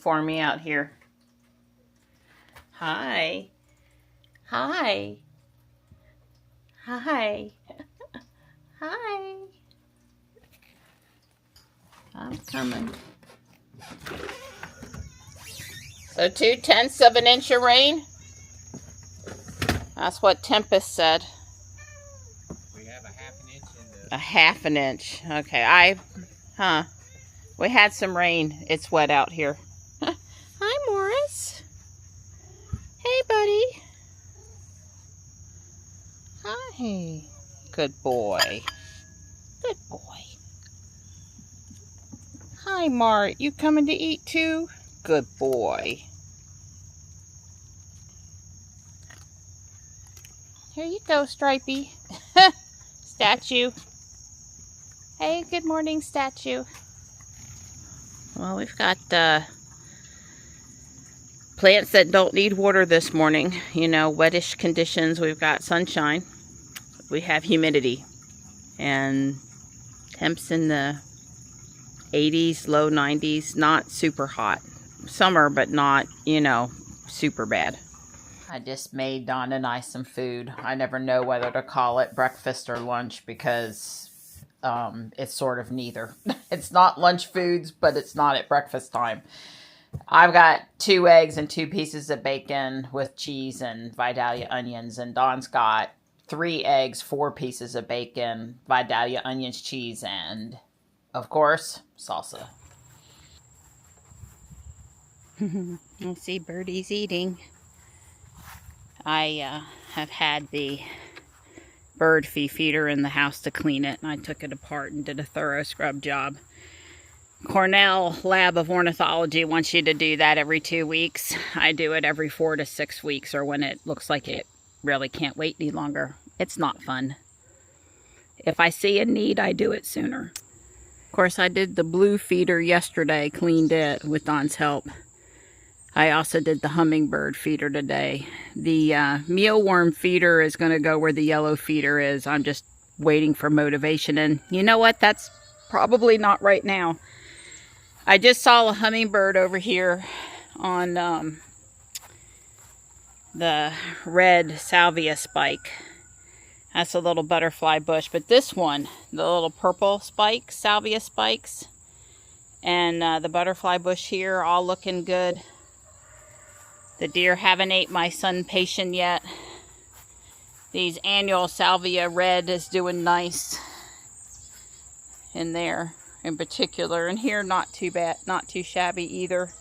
for me out here? Hi. Hi. Hi. Hi. I'm coming. So 2/10 of an inch of rain? That's what Tempest said. We have a half an inch in A half an inch. Okay, we had some rain. It's wet out here. Hi, Morris. Hey, buddy. Hi. Good boy. Good boy. Hi, Mart. You coming to eat too? Good boy. Here you go, Stripey. Statue. Hey, good morning, Statue. Well, we've got plants that don't need water this morning. You know, wettish conditions. We've got sunshine. We have humidity. And temps in the 80s, low 90s. Not super hot. Summer, but not, you know, super bad. I just made Dawn and I some food. I never know whether to call it breakfast or lunch because it's sort of neither. It's not lunch foods, but it's not at breakfast time. I've got 2 eggs and 2 pieces of bacon with cheese and Vidalia onions, and Dawn's got 3 eggs, 4 pieces of bacon, Vidalia onions, cheese, and, of course, salsa. You'll see birdies eating. I have had the bird feeder in the house to clean it, and I took it apart and did a thorough scrub job. Cornell Lab of Ornithology wants you to do that every 2 weeks. I do it every 4 to 6 weeks, or when it looks like it really can't wait any longer. It's not fun. If I see a need, I do it sooner. Of course, I did the blue feeder yesterday, cleaned it with Don's help. I also did the hummingbird feeder today. The mealworm feeder is going to go where the yellow feeder is. I'm just waiting for motivation. And you know what? That's probably not right now. I just saw a hummingbird over here on the red salvia spike. That's a little butterfly bush. But this one, the little purple spike, salvia spikes, and the butterfly bush here, all looking good. The deer haven't ate my sun patient yet. These annual salvia red is doing nice in there in particular. And here, not too bad, not too shabby either.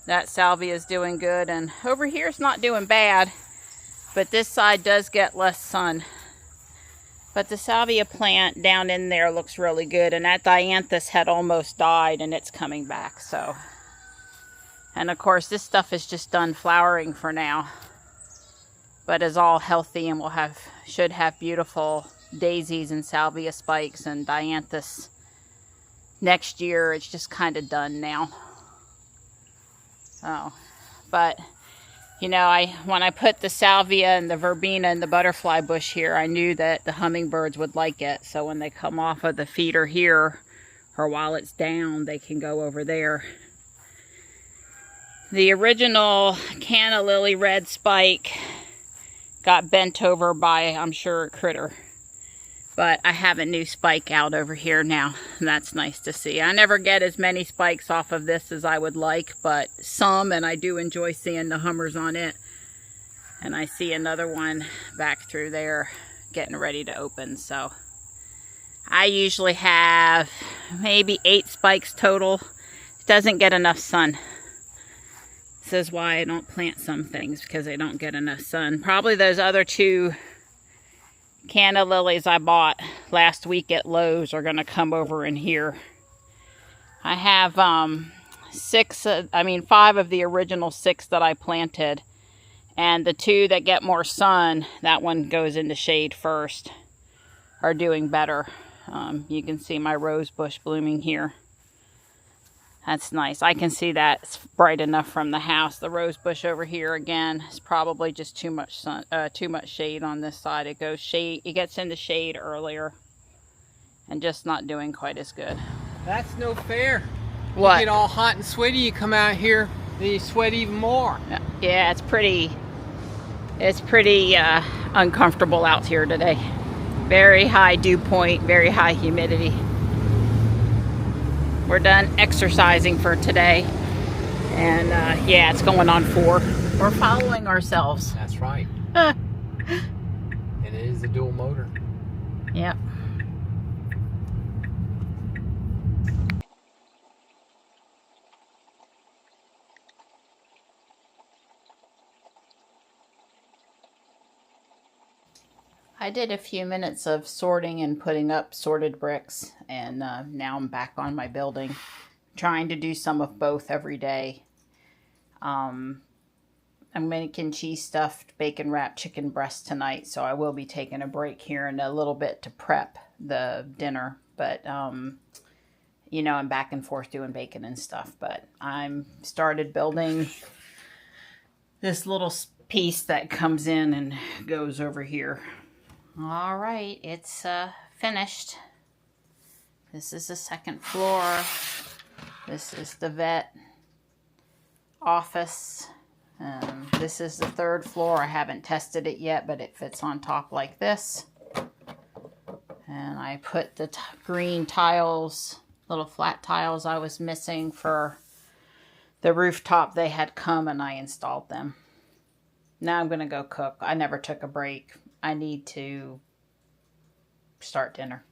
That salvia is doing good. And over here it's not doing bad, but this side does get less sun. But the salvia plant down in there looks really good. And that dianthus had almost died, and it's coming back, so. And of course, this stuff is just done flowering for now, but is all healthy, and should have beautiful daisies and salvia spikes and dianthus next year. It's just kind of done now. Oh, but you know, when I put the salvia and the verbena and the butterfly bush here, I knew that the hummingbirds would like it. So when they come off of the feeder here, or while it's down, they can go over there. The original canna lily red spike got bent over by, I'm sure, a critter. But I have a new spike out over here now, and that's nice to see. I never get as many spikes off of this as I would like, but some, and I do enjoy seeing the hummers on it. And I see another one back through there getting ready to open. So I usually have maybe 8 spikes total. It doesn't get enough sun. This is why I don't plant some things, because they don't get enough sun. Probably those other 2 canna lilies I bought last week at Lowe's are going to come over in here. I have 5 of the original 6 that I planted, and the 2 that get more sun, that one goes into shade first, are doing better. You can see my rose bush blooming here. That's nice. I can see that it's bright enough from the house. The rose bush over here again is probably just too much sun, too much shade on this side. It gets into shade earlier, and just not doing quite as good. That's no fair. What? You get all hot and sweaty, you come out here, then you sweat even more. Yeah, it's pretty uncomfortable out here today. Very high dew point, very high humidity. We're done exercising for today. And yeah, it's going on 4. We're following ourselves. That's right. And it is a dual motor. Yep. I did a few minutes of sorting and putting up sorted bricks, and now I'm back on my building, trying to do some of both every day. I'm making cheese stuffed bacon wrapped chicken breast tonight, so I will be taking a break here in a little bit to prep the dinner. But you know, I'm back and forth doing bacon and stuff. But I'm started building this little piece that comes in and goes over here. All right, it's finished. This is the second floor. This is the vet office. This is the third floor. I haven't tested it yet, but it fits on top like this. And I put the green tiles, little flat tiles I was missing for the rooftop. They had come and I installed them. Now I'm going to go cook. I never took a break. I need to start dinner.